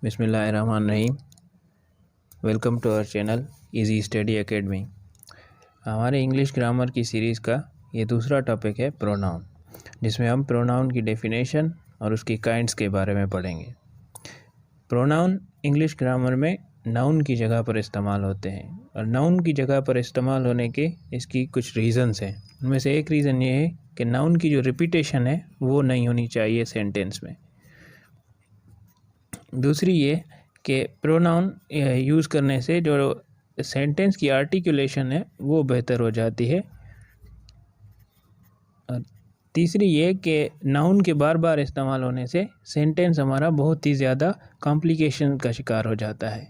बिस्मिल्लाहिर्रहमानिर्रहीम। Welcome to our channel easy study academy. हमारे English grammar की सीरीज़ का ये दूसरा टॉपिक है प्रोनाउन, जिसमें हम प्रोनाउन की डेफिनेशन और उसकी काइंड्स के बारे में पढ़ेंगे। प्रोनाउन इंग्लिश ग्रामर में नाउन की जगह पर इस्तेमाल होते हैं और नाउन की जगह पर इस्तेमाल होने के इसकी कुछ रीज़न्स हैं। उनमें से एक रीज़न ये है कि नाउन की जो रिपीटेशन है वो नहीं होनी चाहिए सेंटेंस में। दूसरी ये कि प्रोनाउन यूज़ करने से जो सेंटेंस की आर्टिकुलेशन है वो बेहतर हो जाती है। और तीसरी ये कि नाउन के बार बार इस्तेमाल होने से सेंटेंस हमारा बहुत ही ज़्यादा कॉम्प्लिकेशन का शिकार हो जाता है,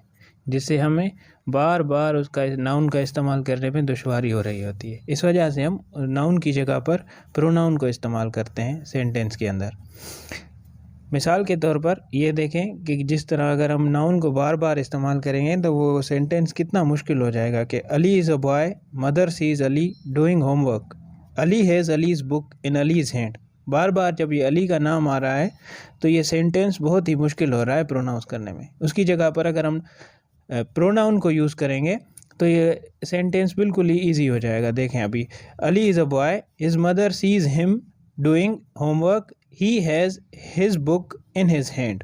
जिससे हमें बार बार उसका नाउन का इस्तेमाल करने में दुश्वारी हो रही होती है। इस वजह से हम नाउन की जगह पर प्रोनाउन को इस्तेमाल करते हैं सेंटेंस के अंदर। मिसाल के तौर पर ये देखें कि जिस तरह अगर हम नाउन को बार बार इस्तेमाल करेंगे तो वो सेंटेंस कितना मुश्किल हो जाएगा कि Ali is a boy, mother sees Ali doing homework, Ali has Ali's book in Ali's hand. बार बार जब ये अली का नाम आ रहा है तो ये सेंटेंस बहुत ही मुश्किल हो रहा है प्रोनाउंस करने में। उसकी जगह पर अगर हम प्रोनाउन को यूज़ करेंगे तो ये सेंटेंस बिल्कुल ही ईजी हो जाएगा। देखें अभी, Ali is a boy, his mother sees him doing homework, he has his book in his hand.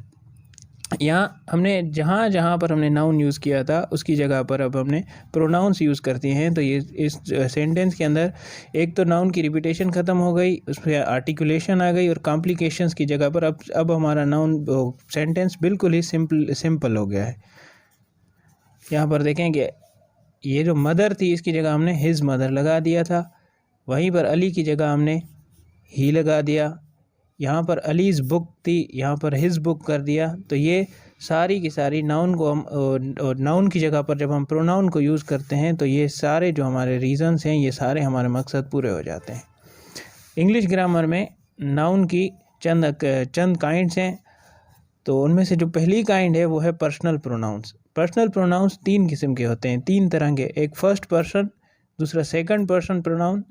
यहाँ हमने जहाँ जहाँ पर हमने नाउन यूज़ किया था उसकी जगह पर अब हमने प्रोनाउंस यूज़ करती हैं, तो ये इस सेंटेंस के अंदर एक तो नाउन की रिपीटेशन ख़त्म हो गई, उस पर आर्टिकुलेशन आ गई और कॉम्प्लिकेशंस की जगह पर अब हमारा नाउन सेंटेंस बिल्कुल ही सिंपल हो गया है। यहाँ पर देखें कि ये जो मदर थी इसकी जगह हमने हिज मदर लगा दिया था, वहीं पर अली की जगह हमने ही लगा दिया। यहाँ पर अलीज़ बुक थी, यहाँ पर हिज बुक कर दिया। तो ये सारी की सारी नाउन को हम नाउन की जगह पर जब हम प्रोनाउन को यूज़ करते हैं तो ये सारे जो हमारे रीज़न्स हैं ये सारे हमारे मकसद पूरे हो जाते हैं। इंग्लिश ग्रामर में नाउन की चंद काइंड्स हैं। तो उनमें से जो पहली काइंड है वो है पर्सनल प्रोनाउंस। पर्सनल प्रोनाउंस तीन किस्म के होते हैं, तीन तरह के। एक फर्स्ट पर्सन, दूसरा सेकंड पर्सन प्रोनाउन,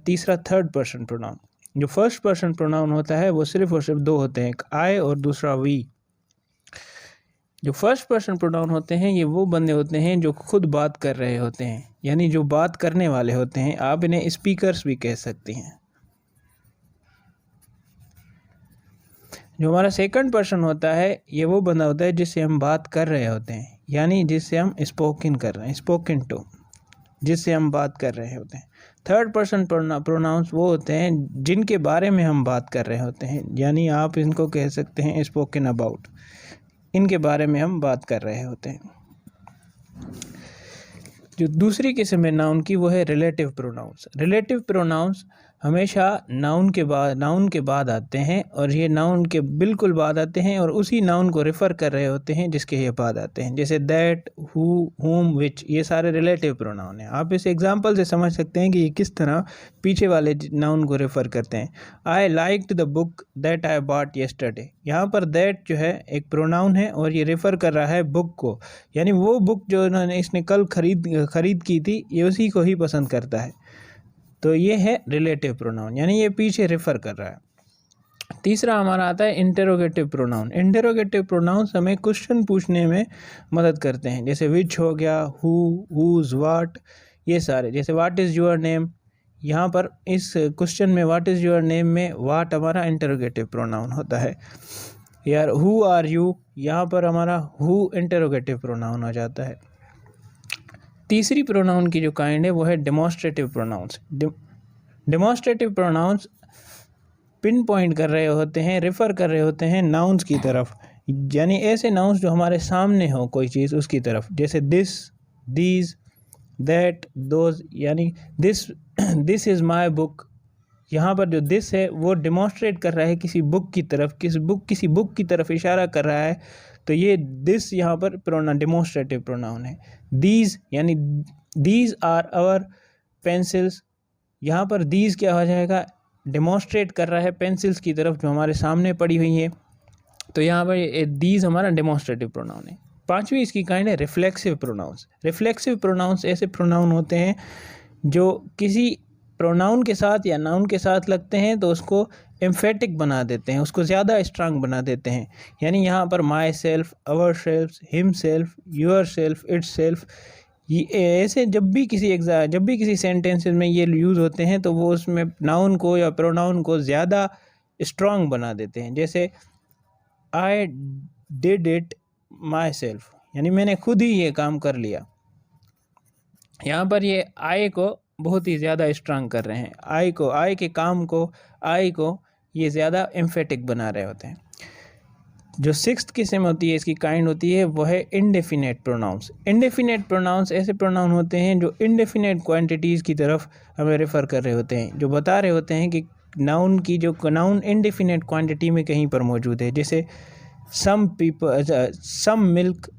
तीसरा थर्ड पर्सन प्रोनाउन। जो फर्स्ट पर्सन प्रोनाउन होता है वो सिर्फ और सिर्फ दो होते हैं, एक आई और दूसरा वी। जो फर्स्ट पर्सन प्रोनाउन होते हैं ये वो बंदे होते हैं जो खुद बात कर रहे होते हैं, यानी जो बात करने वाले होते हैं। आप इन्हें स्पीकर्स भी कह सकते हैं। जो हमारा सेकंड पर्सन होता है ये वो बंदा होता है जिससे हम बात कर रहे होते हैं, यानी जिससे हम स्पोकन कर रहे हैं, स्पोकन टू, जिससे हम बात कर रहे होते हैं। थर्ड पर्सन प्रोनाउंस वो होते हैं जिनके बारे में हम बात कर रहे होते हैं, यानी आप इनको कह सकते हैं स्पोकन अबाउट, इनके बारे में हम बात कर रहे होते हैं। जो दूसरी किस्म है नाउन की वो है रिलेटिव प्रोनाउंस। रिलेटिव प्रोनाउंस हमेशा नाउन के बाद आते हैं और ये नाउन के बिल्कुल बाद आते हैं और उसी नाउन को रेफ़र कर रहे होते हैं जिसके ये बाद आते हैं। जैसे दैट, हु, हुम, विच, ये सारे रिलेटिव प्रोनाउन हैं। आप इस एग्जांपल से समझ सकते हैं कि ये किस तरह पीछे वाले नाउन को रेफ़र करते हैं। I liked the book that I bought yesterday. यहाँ पर दैट जो है एक प्रोनाउन है और ये रेफ़र कर रहा है बुक को, यानी वो बुक जो इसने कल खरीद की थी ये उसी को ही पसंद करता है। तो ये है रिलेटिव प्रोनाउन, यानी ये पीछे रेफ़र कर रहा है। तीसरा हमारा आता है इंटेरोगेटिव प्रोनाउन। इंटेरोगेटिव प्रोनाउंस हमें क्वेश्चन पूछने में मदद करते हैं, जैसे विच हो गया, हु, हुज, व्हाट, ये सारे। जैसे व्हाट इज़ योर नेम, यहाँ पर इस क्वेश्चन में व्हाट इज़ योर नेम में व्हाट हमारा इंटेरोगेटिव प्रोनाउन होता है। यार हु आर यू, यहाँ पर हमारा हु इंटेरोगेटिव प्रोनाउन हो जाता है। तीसरी प्रोनाउन की जो काइंड है वो है demonstrative pronouns. Demonstrative pronouns pinpoint कर रहे होते हैं, रेफ़र कर रहे होते हैं नाउन्स की तरफ, यानी ऐसे नाउन्स जो हमारे सामने हो कोई चीज़ उसकी तरफ। जैसे दिस, दीज, दैट, दोज, यानी दिस इज़ माई बुक। यहाँ पर जो दिस है वो डेमोन्स्ट्रेट कर रहा है किसी बुक की तरफ, किसी बुक की तरफ इशारा कर रहा है। तो ये दिस यहाँ पर डेमोन्स्ट्रेटिव प्रोनाउन है। दीज, यानी दीज आर आवर पेंसिल्स, यहाँ पर दीज क्या हो जाएगा, डेमोन्स्ट्रेट कर रहा है पेंसिल्स की तरफ जो हमारे सामने पड़ी हुई है। तो यहाँ पर दीज हमारा डेमोन्स्ट्रेटिव प्रोनाउन है। पांचवी इसकी काइंड है रिफ्लेक्सिव प्रोनाउंस। रिफ्लेक्सिव प्रोनाउंस ऐसे प्रोनाउन होते हैं जो किसी प्रोनाउन के साथ या नाउन के साथ लगते हैं तो उसको एम्फेटिक बना देते हैं, उसको ज़्यादा स्ट्रांग बना देते हैं। यानी यहाँ पर my self, our self, him self, your self, it's self, ये ऐसे जब भी किसी सेंटेंसेस में ये यूज़ होते हैं तो वो उसमें नाउन को या प्रोनाउन को ज़्यादा स्ट्रांग बना देते हैं। जैसे I did it my self, यानी मैंने खुद ही ये काम कर लिया। यहाँ पर ये आई को बहुत ही ज़्यादा स्ट्रांग कर रहे हैं, आई के काम को, आई को ये ज़्यादा एम्फेटिक बना रहे होते हैं। जो सिक्स्थ किस्म होती है, इसकी काइंड होती है, वो है इंडेफिनेट प्रोनाउंस। इंडेफिनेट प्रोनाउंस ऐसे प्रोनाउन होते हैं जो इंडेफिनेट क्वांटिटीज़ की तरफ हमें रेफ़र कर रहे होते हैं, जो बता रहे होते हैं कि नाउन इंडेफिनेट क्वांटिटी में कहीं पर मौजूद है। जैसे some people, some milk,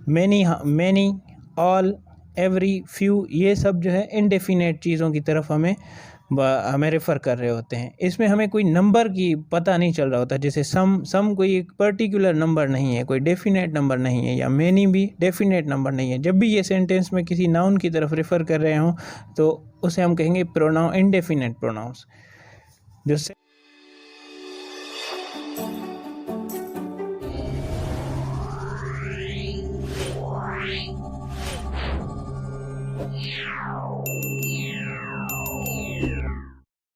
many, all, every, few, ये सब जो है इंडेफिनेट चीज़ों की तरफ हमें रेफ़र कर रहे होते हैं। इसमें हमें कोई नंबर की पता नहीं चल रहा होता। जैसे सम कोई एक पर्टिकुलर नंबर नहीं है, कोई डेफिनेट नंबर नहीं है, या मैनी भी डेफिनेट नंबर नहीं है। जब भी ये सेंटेंस में किसी नाउन की तरफ रेफ़र कर रहे हों तो उसे हम कहेंगे इंडेफिनेट प्रोनाउंस। जो